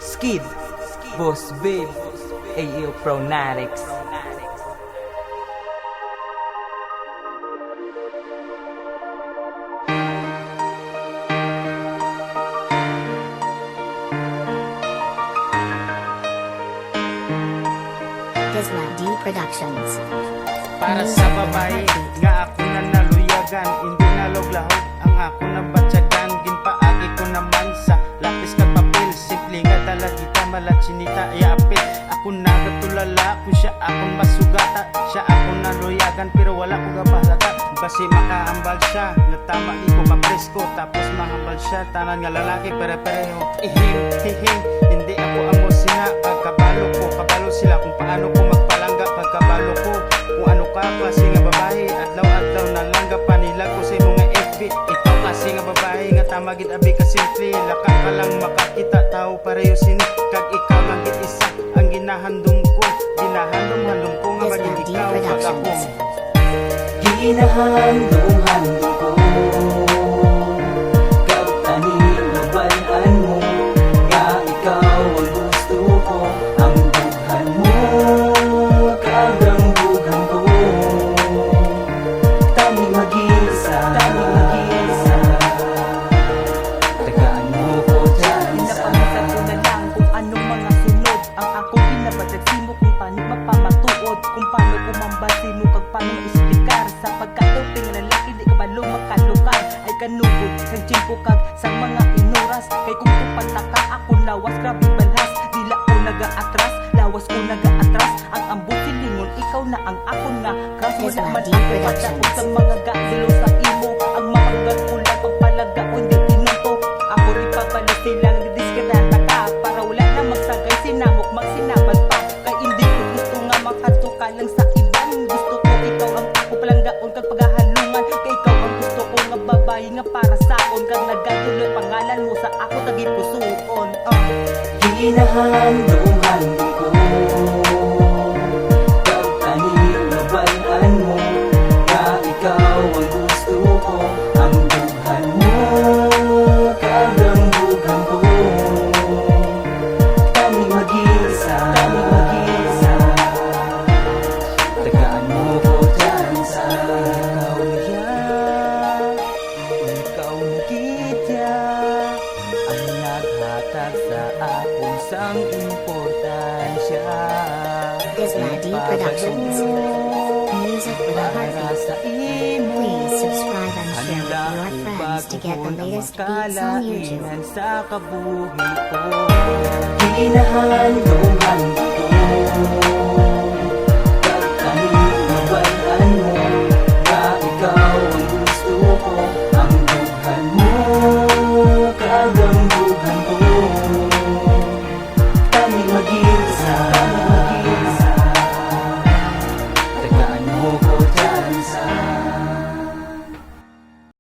Skid, Boss Babe, AO Pronatics. Gizla D Productions. Para sa babae nga ako na naluyagan, hindi naloglahog ang ako na batyagan. Ginpaagi ko naman sa lapis kag papel, simple nga dala kita malachinita yapit. Ako nagatulala kung siya akong masugata, siya akong naluyagan pero wala ko gabahalata. Basi makaambal siya, nga tama di ko kapresko, tapos mahambal siya, tanan nga lalaki pere-pereho. Ihim, hindi ako amo sina, pagkabalo ko, kabalo sila kung paano ko magpalangga. Pagkabalo ko, kung ano ka klase nga babae, adlaw-adlaw na langga panila ko sa mga FB. Ikaw klase nga babae, nga tamagid abi ka simple, laka ka lang makakita, tao pareho sini, kag ikaw lang git isa, ang ginahandom ko, ginahandom-handom ko nga maging ikaw kag ako. Ginahandong-handong ko kag tanilabanan mo, nga ikaw ang gusto ko, ang bughan mo kag ang bughan ko. Tani mag-isa, tagaan mo ko dyan sa Pinapangasan ko na lang kung anong mga sunod ang akong pinabadagsi mo, kung paano mapamatuod, kung paano kumambasi mo, kag paano maislikar sa pagkatuting na lalaki di kabalo makalukar. Ay kanugod kag tiyempo kag sa mga inoras, kay kung tupantaka ako lawas grabe balhas, dila ko naga-atras, lawas ko naga-atras, ang ambot silingon ikaw na ang ako na crush. Wala man ako pagdaog sa mga gagilo sa imo, ang mapanggal ko lang pagpalaga o hindi tinunto. Ako rin papalit silang didiskarata ka, para wala na magsagay sinamok magsinabal pa. Kay hindi ko gusto nga makatuka lang sa iban, gusto ko ikaw ang ako palanggaon kag paghahalungan. Kay ikaw ang gusto ko nga babae nga para saon, kag nagatuloy pangalan mo sa ako tagip pusuon. Ginahandong-handong ko kag tanilabanan mo, nga ikaw ang gusto ko, ang bughan mo kag ang bughan ko. Tani mag-isa, tagaan mo ko dyan sa ikaw na kitya, ang naghatag sa akong sang importansya. Gizla D Productions. Music with a Para heartbeat. sa imo, Please subscribe and share with handa your ko friends to get the baguhon ang latest beats on YouTube. makalainan sa kabuhi ko. Ginahandong-handong ko